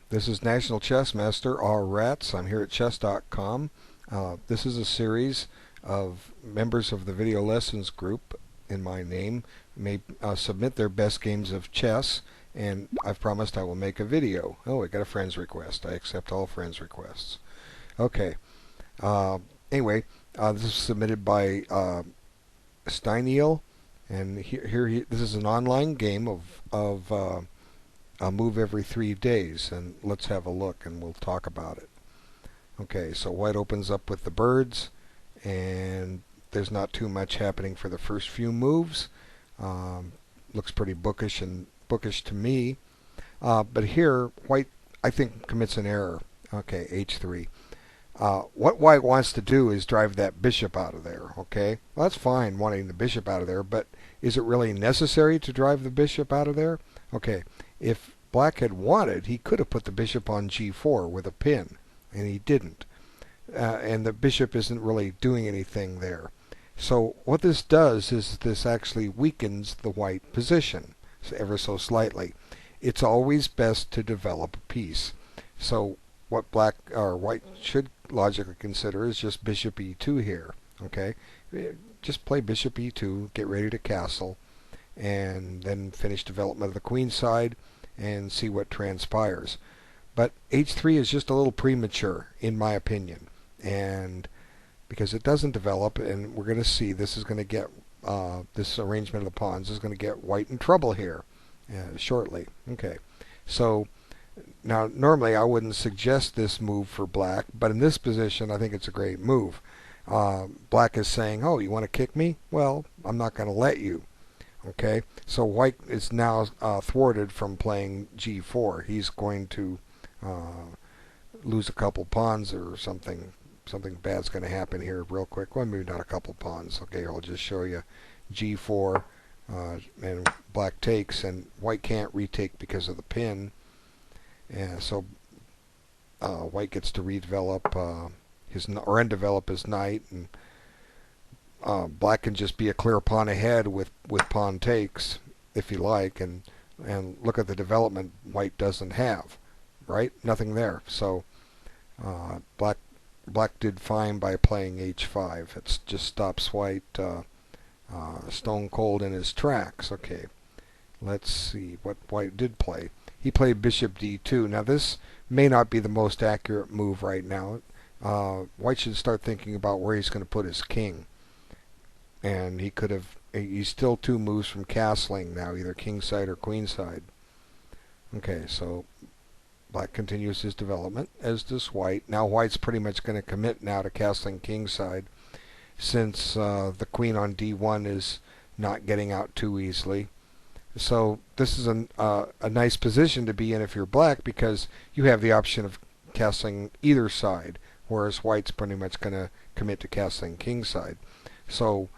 This is National Chess Master R. Rats. I'm here at chess.com. This is a series of members of the video lessons group in my name may submit their best games of chess, and I've promised I will make a video. Oh, I got a friend's request. I accept all friends' requests. Okay. Anyway, this is submitted by steiniell, and this is an online game of a move every 3 days, and let's have a look and we'll talk about it. Okay, so white opens up with the birds, and there's not too much happening for the first few moves. Looks pretty bookish to me, but here white, I think, commits an error. Okay, h3. What white wants to do is drive that bishop out of there. Okay, well, that's fine, wanting the bishop out of there, but is it really necessary to drive the bishop out of there? Okay, if black had wanted, he could have put the bishop on g4 with a pin, and he didn't. And the bishop isn't really doing anything there. So what this does is this actually weakens the white position ever so slightly. It's always best to develop a piece. So what white should logically consider is just bishop e2 here. Okay, just play bishop e2, get ready to castle, and then finish development of the queen side and see what transpires. But h3 is just a little premature, in my opinion, and because it doesn't develop, and we're going to see this is going to get this arrangement of the pawns is going to get white in trouble here shortly. Okay, so now normally I wouldn't suggest this move for black, but in this position I think it's a great move. Black is saying, oh, you want to kick me? Well, I'm not going to let you. Okay, so white is now thwarted from playing g4. He's going to lose a couple pawns or something. Something bad's going to happen here real quick. Well, maybe not a couple pawns. Okay, I'll just show you g4, and black takes, and white can't retake because of the pin. And so white gets to redevelop or undevelop his knight, and black can just be a clear pawn ahead with pawn takes if you like, and look at the development white doesn't have, right? Nothing there. So black did fine by playing h5. It just stops white stone cold in his tracks. Okay, let's see what white did play. He played bishop d2. Now this may not be the most accurate move right now. White should start thinking about where he's going to put his king. And he's still 2 moves from castling now, either kingside or queenside. Okay, so black continues his development, as does white. Now white's pretty much going to commit now to castling kingside, since the queen on d1 is not getting out too easily. So this is a nice position to be in if you're black, because you have the option of castling either side, whereas white's pretty much going to commit to castling kingside. So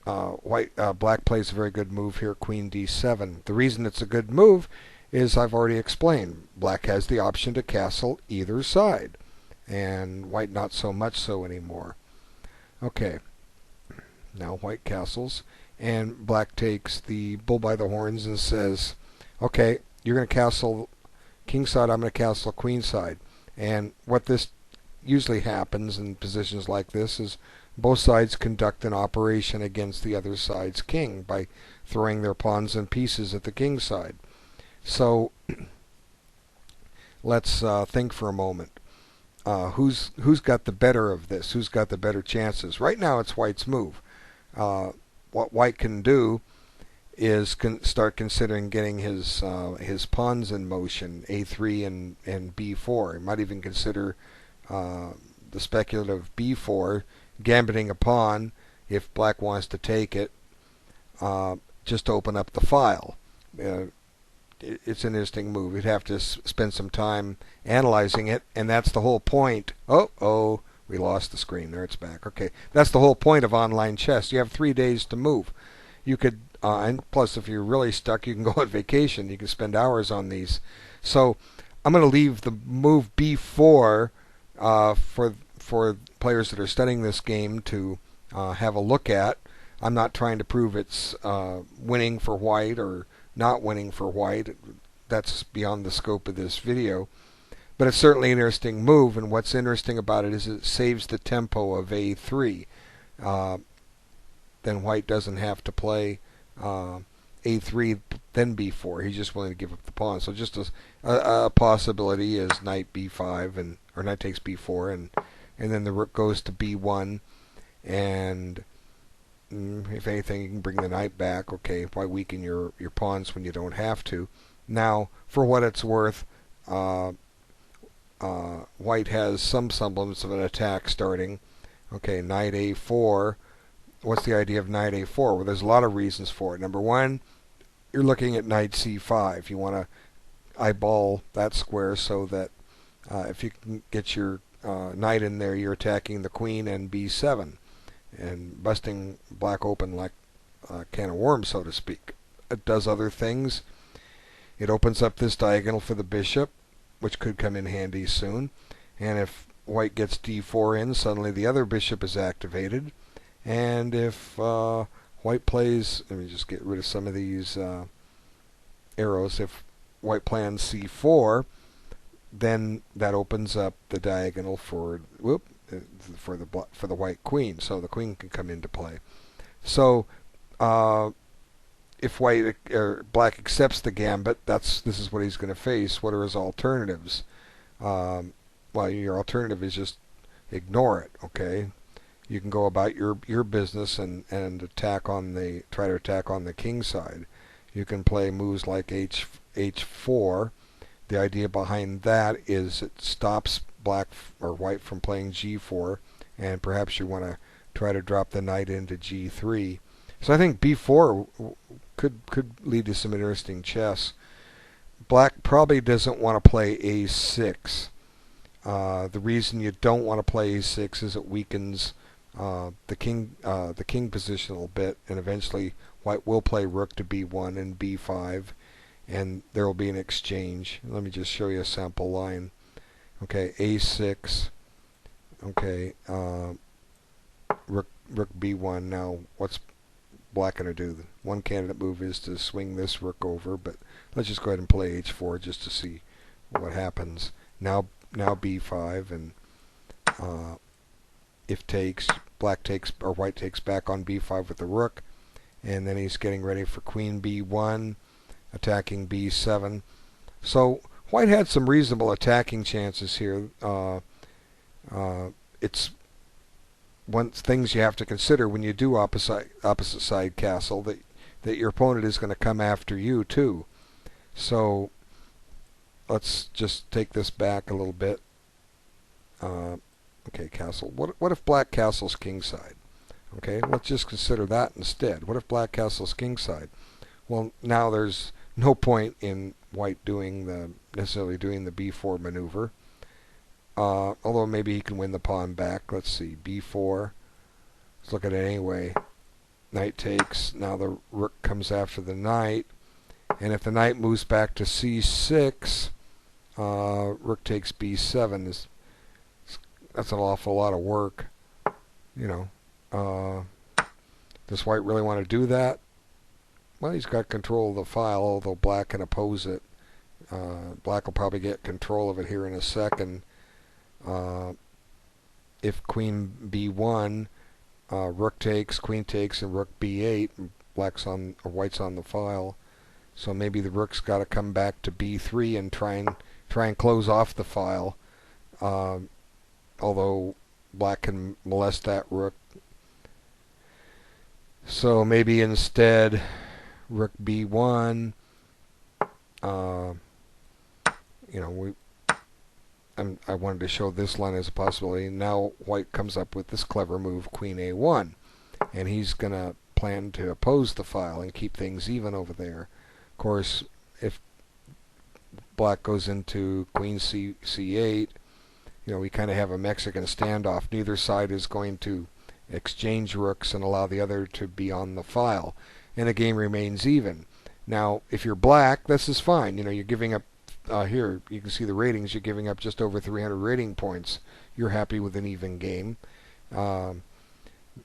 black plays a very good move here, queen d7. The reason it's a good move is I've already explained. Black has the option to castle either side, and white not so much so anymore. Okay, now white castles, and black takes the bull by the horns and says, okay, you're going to castle kingside, I'm going to castle queenside. And what this usually happens in positions like this is both sides conduct an operation against the other side's king by throwing their pawns and pieces at the king side. So let's think for a moment. Who's got the better of this? Who's got the better chances? Right now it's white's move. What white can do is start considering getting his pawns in motion, a3 and b4. He might even consider the speculative b4, gambiting a pawn if black wants to take it, just to open up the file. It's an interesting move. You'd have to spend some time analyzing it, and that's the whole point. Oh, we lost the screen. There, it's back. Okay, that's the whole point of online chess. You have 3 days to move. You could, and plus, if you're really stuck, you can go on vacation. You can spend hours on these. So I'm going to leave the move b4 for players that are studying this game to have a look at. I'm not trying to prove it's winning for white or not winning for white. That's beyond the scope of this video. But it's certainly an interesting move, and what's interesting about it is it saves the tempo of A3. Then white doesn't have to play A3, then B4. He's just willing to give up the pawn. So just a possibility is knight B5, or knight takes B4, and then the rook goes to B1, and if anything, you can bring the knight back. Okay, why weaken your pawns when you don't have to? Now, for what it's worth, white has some semblance of an attack starting. Okay, knight A4. What's the idea of knight A4? Well, there's a lot of reasons for it. Number one, you're looking at knight C5. You want to eyeball that square so that if you can get your knight in there, you're attacking the queen and B7 and busting black open like a can of worms, so to speak. It does other things. It opens up this diagonal for the bishop, which could come in handy soon. And if white gets D4 in, suddenly the other bishop is activated. And if white plays, let me just get rid of some of these arrows. If white plans C4, then that opens up the diagonal for the white queen, so the queen can come into play. So if white or black accepts the gambit, this is what he's going to face. What are his alternatives? Well, your alternative is just ignore it. Okay, you can go about your business and try to attack on the king side. You can play moves like H4. The idea behind that is it stops black or white from playing G4, and perhaps you want to try to drop the knight into G3. So I think B4 could lead to some interesting chess. Black probably doesn't want to play A6. The reason you don't want to play A6 is it weakens the king position a little bit, and eventually white will play rook to B1 and B5, and there will be an exchange. Let me just show you a sample line. Okay, A6. Okay, rook B1. Now, what's black going to do? One candidate move is to swing this rook over, but let's just go ahead and play H4 just to see what happens. Now B5, and if takes, black takes, or white takes back on B5 with the rook, and then he's getting ready for queen B1, attacking B7. So white had some reasonable attacking chances here. It's one things you have to consider when you do opposite side castle, that your opponent is going to come after you too. So let's just take this back a little bit. Okay, castle. What if black castles kingside? Okay, let's just consider that instead. What if black castles kingside? Well, now there's no point in white necessarily doing the B4 maneuver. Although maybe he can win the pawn back. Let's see, B4. Let's look at it anyway. Knight takes. Now the rook comes after the knight. And if the knight moves back to C6, rook takes B7. That's an awful lot of work. You know, does white really want to do that? Well, he's got control of the file, although black can oppose it. Black will probably get control of it here in a second. If queen B1, rook takes, queen takes, and rook B8, and white's on the file. So maybe the rook's got to come back to B3 and try and close off the file. Although black can molest that rook. So maybe instead rook B1. I wanted to show this line as a possibility. Now white comes up with this clever move, queen A1, and he's going to plan to oppose the file and keep things even over there. Of course, if black goes into queen C8, we kind of have a Mexican standoff. Neither side is going to exchange rooks and allow the other to be on the file, and the game remains even. Now, if you're black, this is fine. You're giving up. Here you can see the ratings. You're giving up just over 300 rating points. You're happy with an even game. As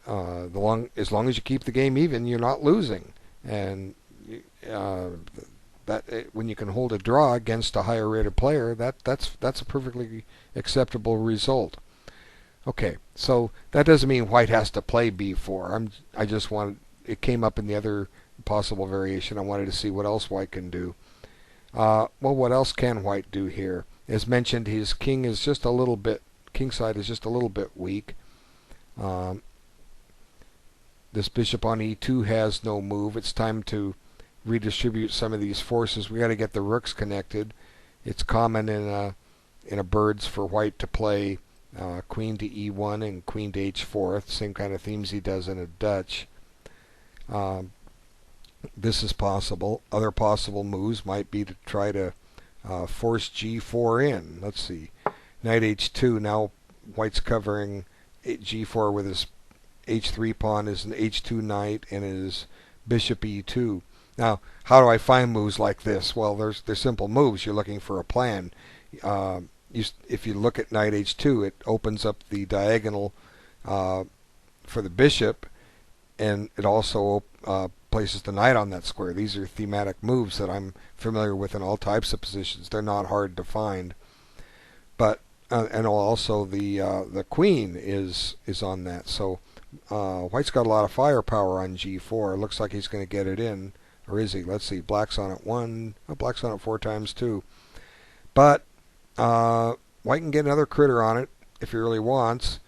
long as you keep the game even, you're not losing. And when you can hold a draw against a higher rated player, that's a perfectly acceptable result. Okay, so that doesn't mean white has to play b4. I just wanted, it came up in the other possible variation. I wanted to see what else white can do. Well, what else can white do here? As mentioned, his king is just a little bit, king side is just a little bit weak. This bishop on e2 has no move. It's time to redistribute some of these forces. We got to get the rooks connected. It's common in a birds for white to play queen to e1 and queen to h4, same kind of themes he does in a Dutch. This is possible. Other possible moves might be to try to force g4 in. Let's see. Knight h2. Now white's covering g4 with his h3 pawn, is an h2 knight, and his bishop e2. Now, how do I find moves like this? Well, they're simple moves. You're looking for a plan. If you look at knight h2, it opens up the diagonal for the bishop, and it also places the knight on that square. These are thematic moves that I'm familiar with in all types of positions. They're not hard to find. But and also the queen is on that. So white's got a lot of firepower on g4. It looks like he's going to get it in. Or is he? Let's see. Black's on it one. Oh, black's on it 4 times too. But white can get another critter on it if he really wants.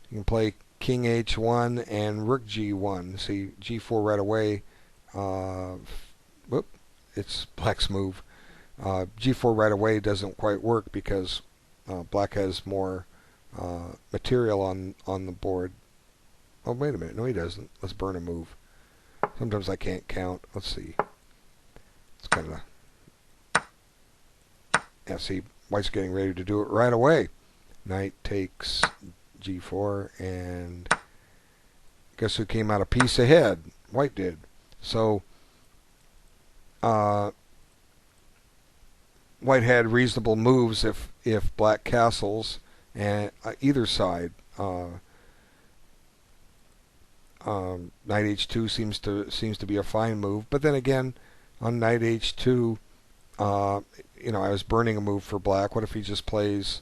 You can play king h1 and rook g1. See, g4 right away. Whoop, it's black's move. G4 right away doesn't quite work because black has more material on the board. Oh, wait a minute. No, he doesn't. Let's burn a move. Sometimes I can't count. Let's see. It's kind of... Yeah, see, white's getting ready to do it right away. Knight takes g4, and guess who came out a piece ahead? White did. So, white had reasonable moves if black castles, and either side. Knight h2 seems to be a fine move, but then again, on knight h2, I was burning a move for black. What if he just plays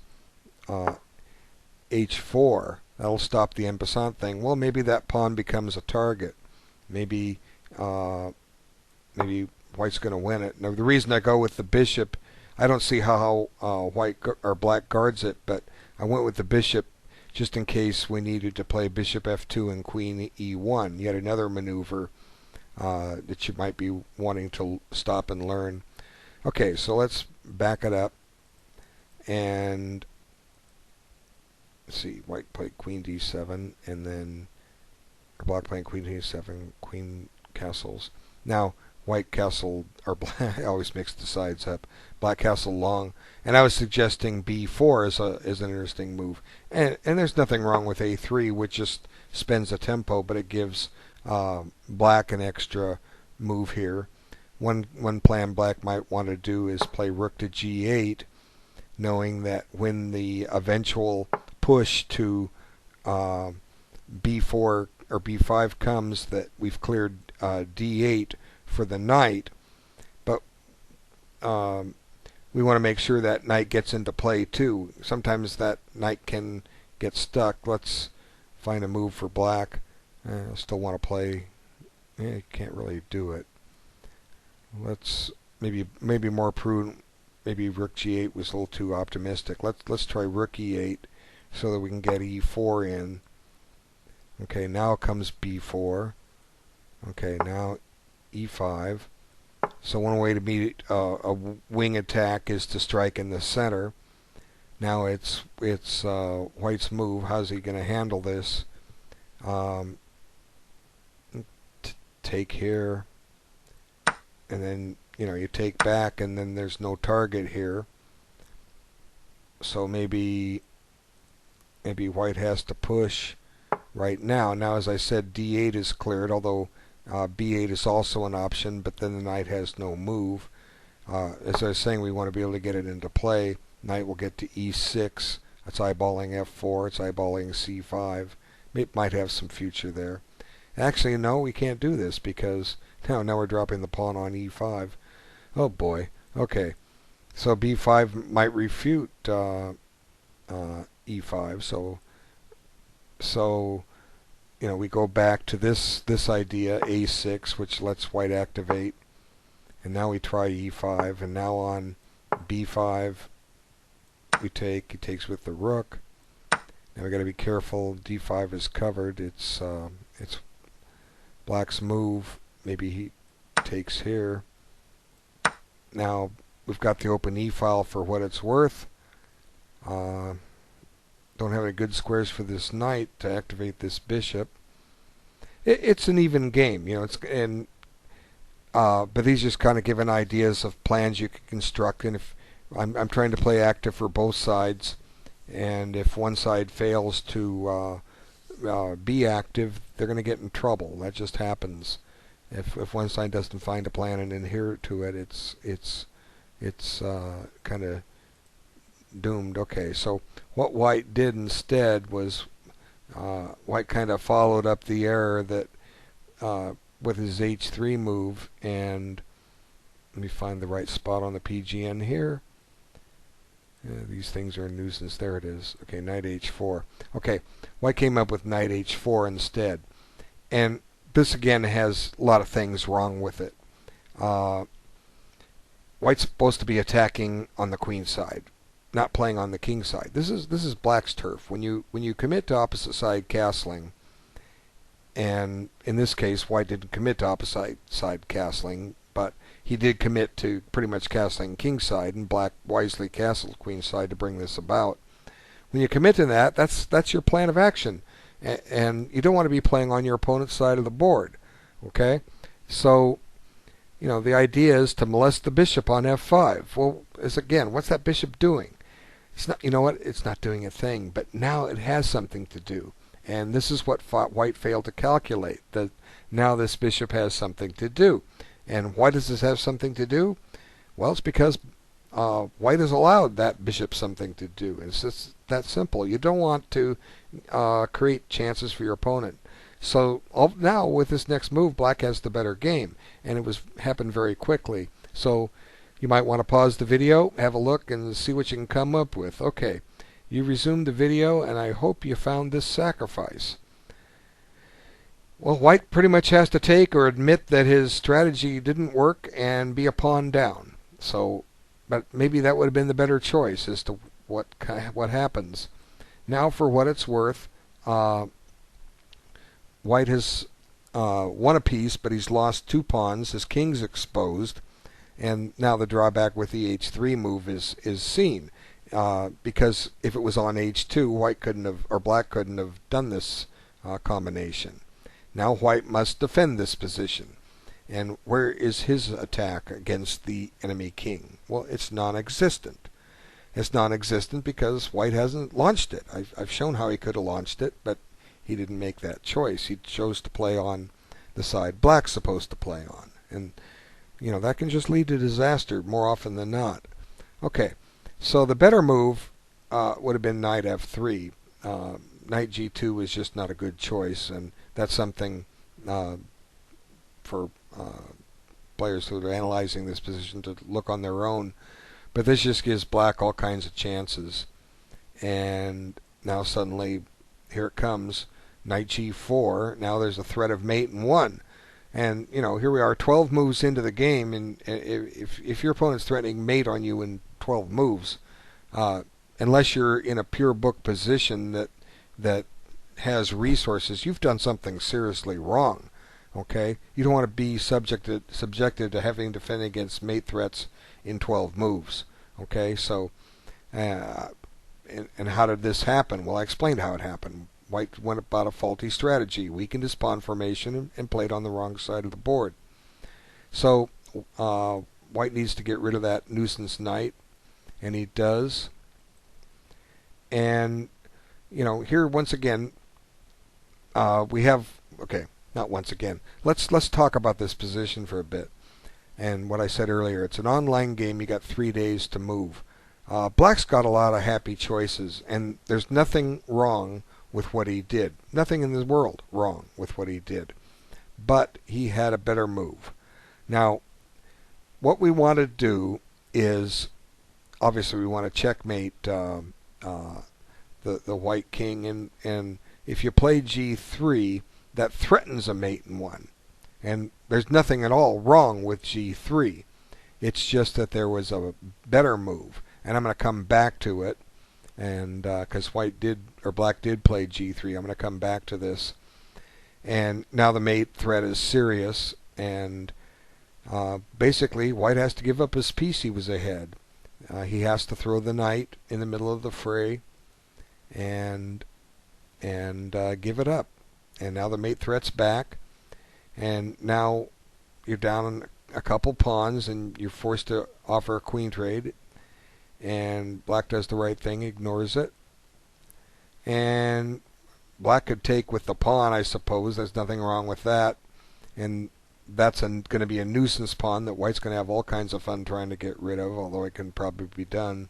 h4? That'll stop the en passant thing. Well, maybe that pawn becomes a target. Maybe white's going to win it. Now, the reason I go with the bishop, I don't see how white or black guards it, but I went with the bishop just in case we needed to play bishop f2 and queen e1. Yet another maneuver that you might be wanting to stop and learn. Okay, so let's back it up. And let's see, white played queen d7, and then black playing queen d7, queen castles. Now, white castle, or black, I always mix the sides up. Black castle long, and I was suggesting b4 is an interesting move. And there's nothing wrong with a3, which just spends a tempo, but it gives black an extra move here. One plan black might want to do is play rook to g8, knowing that when the eventual push to b4 or b5 comes, that we've cleared d8 for the knight, but we want to make sure that knight gets into play too. Sometimes that knight can get stuck. Let's find a move for black. I still want to play. You can't really do it. Let's maybe more prudent. Maybe rook g8 was a little too optimistic. Let's try rook e8 so that we can get e4 in. Okay, now comes b4. Okay, now e5. So one way to meet a wing attack is to strike in the center. Now it's white's move. How's he going to handle this? Take here, and then you take back, and then there's no target here. So maybe white has to push right now. Now, as I said, d8 is cleared, although b8 is also an option, but then the knight has no move. As I was saying, we want to be able to get it into play. Knight will get to e6. It's eyeballing f4. It's eyeballing c5. It might have some future there. Actually, no, we can't do this because now we're dropping the pawn on e5. Oh boy. Okay. So b5 might refute e5. So we go back to this idea a6, which lets white activate, and now we try e5, and now on b5 he takes with the rook. Now we got to be careful. d5 is covered. It's black's move. Maybe he takes here. Now we've got the open e file for what it's worth. Don't have any good squares for this knight to activate this bishop. It's an even game, but these just kind of giving ideas of plans you can construct. And if I'm trying to play active for both sides, and if one side fails to be active, they're going to get in trouble. That just happens. If one side doesn't find a plan and adhere to it, it's kind of doomed. Okay, so what white did instead was white kind of followed up the error that with his h3 move, and let me find the right spot on the PGN here. These things are a nuisance. There it is. Okay, knight h4. Okay, white came up with knight h4 instead, and this again has a lot of things wrong with it. White's supposed to be attacking on the queen side, not playing on the king side. This is black's turf. When you commit to opposite side castling, and in this case white didn't commit to opposite side castling, but he did commit to pretty much castling king side, and black wisely castled queen side to bring this about. When you commit to that, that's your plan of action, and you don't want to be playing on your opponent's side of the board. Okay, so the idea is to molest the bishop on f5. Well, again, what's that bishop doing? It's not, it's not doing a thing, but now it has something to do. And this is what white failed to calculate, that now this bishop has something to do. And why does this have something to do? Well, it's because white has allowed that bishop something to do. It's just that simple. You don't want to create chances for your opponent. So now with this next move, black has the better game, and it happened very quickly. So you might want to pause the video, have a look, and see what you can come up with. Okay, you resumed the video, and I hope you found this sacrifice. Well, white pretty much has to take or admit that his strategy didn't work and be a pawn down. So, but maybe that would have been the better choice as to what happens. Now, for what it's worth, white has won a piece, but he's lost 2 pawns. His king's exposed, and now the drawback with the h3 move is seen, because if it was on h2, white couldn't have, or black couldn't have done this combination. Now white must defend this position. And where is his attack against the enemy king? Well, it's non-existent. It's non-existent because white hasn't launched it. I've shown how he could have launched it, but he didn't make that choice. He chose to play on the side black's supposed to play on. And, that can just lead to disaster more often than not. Okay, so the better move would have been knight f3. Knight g2 is just not a good choice, and that's something for players who are analyzing this position to look on their own. But this just gives black all kinds of chances. And now suddenly, here it comes, knight g4. Now there's a threat of mate in 1. And, here we are 12 moves into the game, and if your opponent's threatening mate on you in 12 moves, unless you're in a pure book position that has resources, you've done something seriously wrong. Okay, you don't want to be subjected to having to defend against mate threats in 12 moves. Okay, so and how did this happen? Well, I explained how it happened. White went about a faulty strategy, weakened his pawn formation, and played on the wrong side of the board. So white needs to get rid of that nuisance knight, and he does. And here once again we have, okay, not once again. Let's talk about this position for a bit. And what I said earlier, it's an online game. You got 3 days to move. Black's got a lot of happy choices, and there's nothing wrong with what he did. Nothing in the world wrong with what he did. But he had a better move. Now, what we want to do is, obviously we want to checkmate the white king, and if you play g3, that threatens a mate in one. And there's nothing at all wrong with g3. It's just that there was a better move, and I'm going to come back to it. And because black did play g3, I'm going to come back to this. And now the mate threat is serious, and basically white has to give up his piece he was ahead. He has to throw the knight in the middle of the fray and give it up. And now the mate threat's back, and now you're down a couple pawns, and you're forced to offer a queen trade. And black does the right thing, ignores it. And black could take with the pawn, I suppose. There's nothing wrong with that. And that's going to be a nuisance pawn that white's going to have all kinds of fun trying to get rid of, although it can probably be done.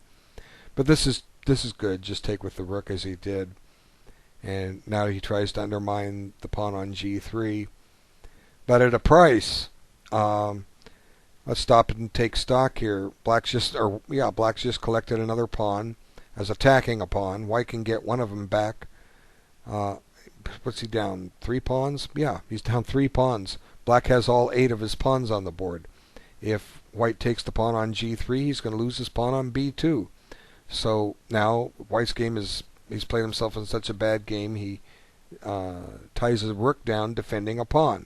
But this is good. Just take with the rook as he did. And now he tries to undermine the pawn on g3, but at a price. Let's stop and take stock here. Black's just collected another pawn as attacking a pawn. White can get one of them back. What's he down? 3 pawns? Yeah, he's down 3 pawns. Black has all 8 of his pawns on the board. If white takes the pawn on g3, he's going to lose his pawn on b2. So now white's game is, he's played himself in such a bad game, he ties his rook down defending a pawn.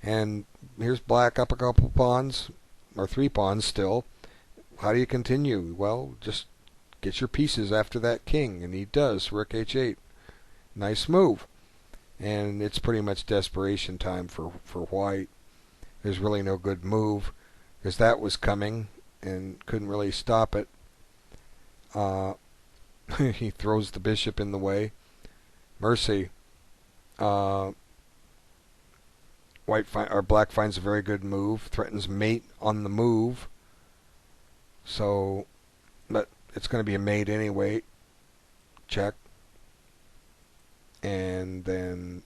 And here's black up a couple pawns, or 3 pawns still. How do you continue? Well, just get your pieces after that king, and he does. Rook h8. Nice move. And it's pretty much desperation time for white. There's really no good move, because that was coming and couldn't really stop it. He throws the bishop in the way. Mercy. Black finds a very good move, threatens mate on the move. So, but it's going to be a mate anyway. Check. And then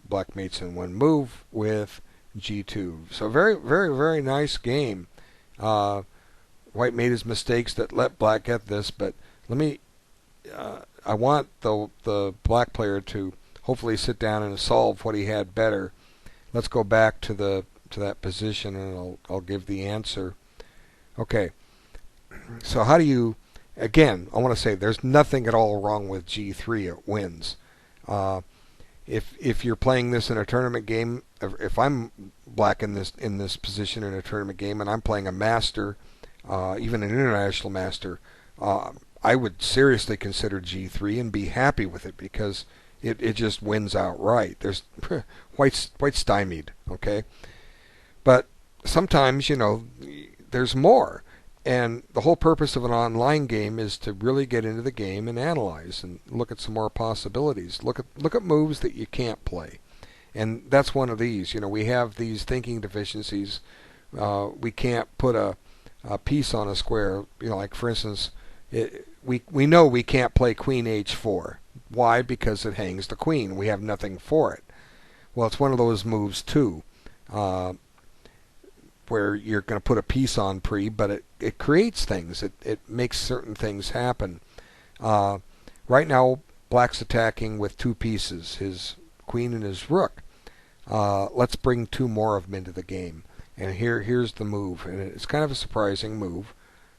black mates in one move with g2. So very, very, very nice game. White made his mistakes that let black get this, but let me. I want the black player to hopefully sit down and solve what he had better. Let's go back to that position, and I'll give the answer. Okay. So how do you? Again, I want to say there's nothing at all wrong with g3. It wins. If you're playing this in a tournament game, if I'm black in this position in a tournament game, and I'm playing a master, even an international master, I would seriously consider g3 and be happy with it, because it just wins outright. There's white's stymied, okay? But sometimes, there's more. And the whole purpose of an online game is to really get into the game and analyze and look at some more possibilities. Look at moves that you can't play. And that's one of these. We have these thinking deficiencies. We can't put a piece on a square. Like for instance, we know we can't play queen h4. Why? Because it hangs the queen. We have nothing for it. Well, it's one of those moves too, where you're going to put a piece on pre, but it creates things. It makes certain things happen. Right now, black's attacking with 2 pieces, his queen and his rook. Let's bring 2 more of them into the game. And here's the move. And it's kind of a surprising move.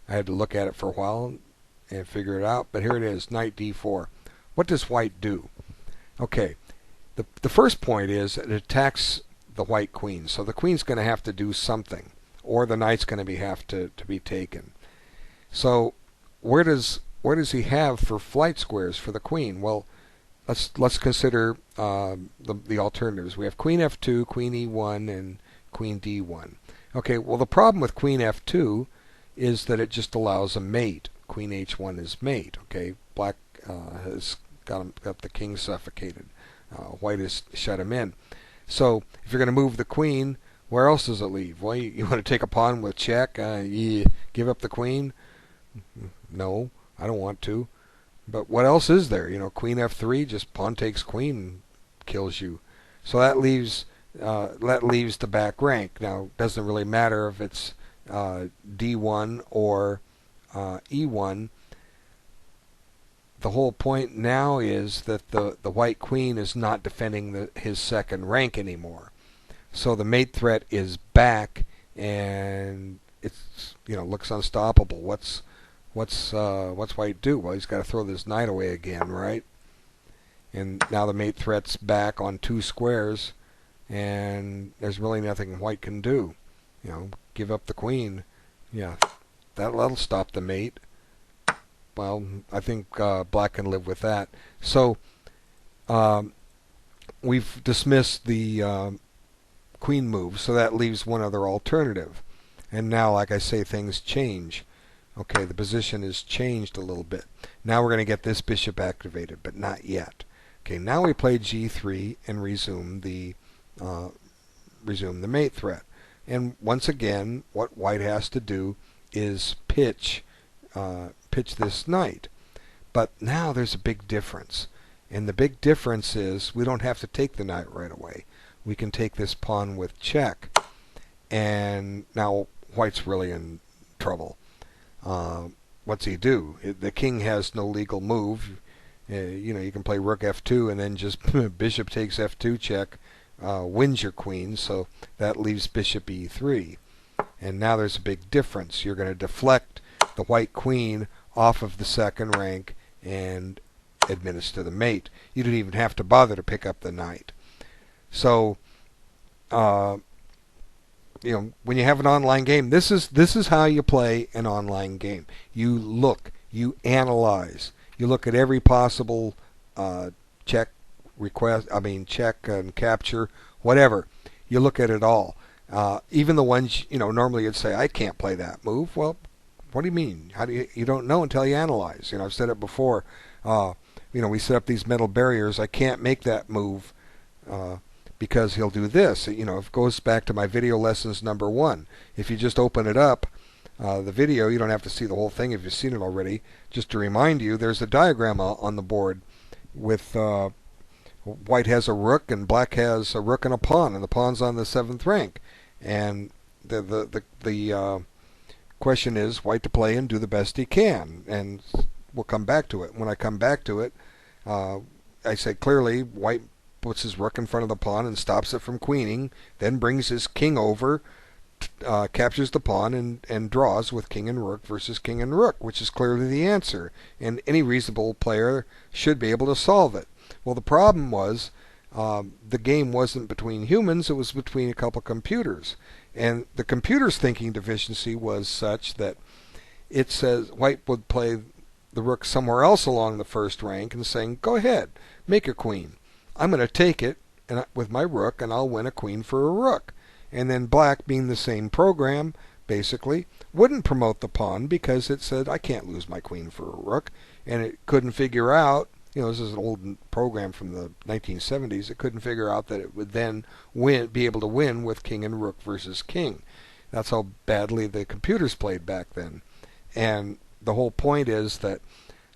I had to look at it for a while and figure it out, but here it is, knight d4. What does white do? Okay, the first point is it attacks the white queen. So the queen's going to have to do something, or the knight's going to have to be taken. So where does he have for flight squares for the queen? Well, let's consider the alternatives. We have queen f2, queen e1, and queen d1. Okay, well the problem with queen f2 is that it just allows a mate. Queen h1 is mate. Okay, black has got the king suffocated. White has shut him in. So if you're going to move the queen, where else does it leave? Well, you want to take a pawn with check? You give up the queen? No, I don't want to. But what else is there? Queen f3, just pawn takes queen, kills you. So that leaves the back rank. Now, it doesn't really matter if it's D1 or E1. The whole point now is that the white queen is not defending his second rank anymore. So the mate threat is back, and it's looks unstoppable. What's white do? Well, he's got to throw this knight away again, right? And now the mate threat's back on 2 squares, and there's really nothing white can do. Give up the queen. Yeah, that'll stop the mate. Well, I think black can live with that. So we've dismissed the queen move, so that leaves one other alternative. And now, like I say, things change. Okay, the position is changed a little bit. Now we're going to get this bishop activated, but not yet. Okay, now we play g3 and resume the mate threat. And once again, what white has to do is pitch this knight. But now there's a big difference. And the big difference is we don't have to take the knight right away. We can take this pawn with check. And now white's really in trouble. What's he do? The king has no legal move. You can play rook f2 and then just bishop takes f2 check, wins your queen, so that leaves bishop e3. And now there's a big difference. You're going to deflect the white queen off of the second rank and administer the mate. You didn't even have to bother to pick up the knight. So, when you have an online game, this is how you play an online game. You look, you analyze, you look at every possible check and capture, whatever. You look at it all. Even the ones normally you'd say I can't play that move. Well, what do you mean? How do you don't know until you analyze? I've said it before. We set up these metal barriers. I can't make that move because he'll do this. It goes back to my video lessons number 1. If you just open it up, the video, you don't have to see the whole thing if you've seen it already. Just to remind you, there's a diagram on the board with white has a rook and black has a rook and a pawn, and the pawn's on the 7th rank. And the question is white to play and do the best he can, and we'll come back to it. When I come back to it, I say clearly white puts his rook in front of the pawn and stops it from queening, then brings his king over, captures the pawn, and draws with king and rook versus king and rook, which is clearly the answer, and any reasonable player should be able to solve it. Well, the problem was the game wasn't between humans, it was between a couple computers. And the computer's thinking deficiency was such that it says white would play the rook somewhere else along the 1st rank and saying, go ahead, make a queen. I'm going to take it with my rook and I'll win a queen for a rook. And then black, being the same program, basically, wouldn't promote the pawn because it said, I can't lose my queen for a rook. And it couldn't figure out, this is an old program from the 1970s, it couldn't figure out that it would then be able to win with king and rook versus king. That's how badly the computers played back then. And the whole point is that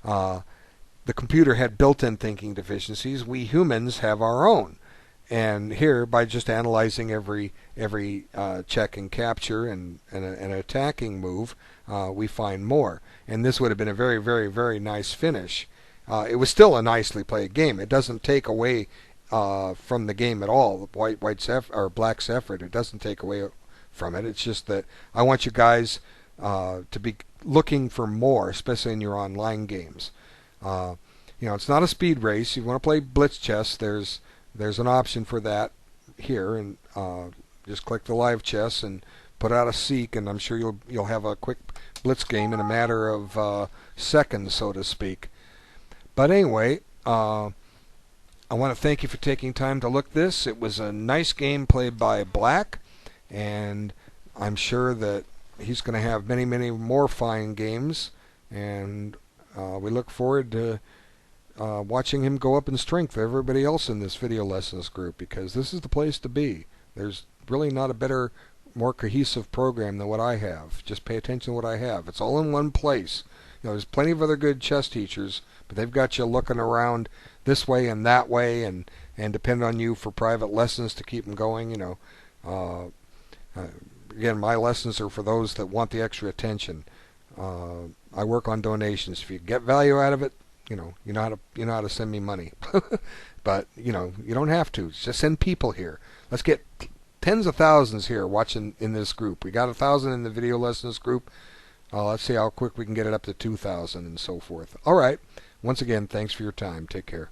the computer had built-in thinking deficiencies. We humans have our own. And here, by just analyzing every check and capture and an attacking move, we find more. And this would have been a very, very, very nice finish. It was still a nicely played game. It doesn't take away from the game at all. Black's effort. It doesn't take away from it. It's just that I want you guys to be looking for more, especially in your online games. It's not a speed race. You want to play blitz chess, there's an option for that here, and just click the live chess and put out a seek, and I'm sure you'll have a quick blitz game in a matter of seconds, so to speak. But anyway, I want to thank you for taking time to look this. It was a nice game played by Black, and I'm sure that he's going to have many, many more fine games, and we look forward to watching him go up in strength with everybody else in this video lessons group, because this is the place to be. There's really not a better, more cohesive program than what I have. Just pay attention to what I have. It's all in one place. There's plenty of other good chess teachers, but they've got you looking around this way and that way, and depend on you for private lessons to keep them going. again, my lessons are for those that want the extra attention. I work on donations. If you get value out of it, you know how to send me money. But you don't have to. Just send people here. Let's get tens of thousands here watching in this group. We got 1,000 in the video lessons group. Let's see how quick we can get it up to 2,000 and so forth. All right. Once again, thanks for your time. Take care.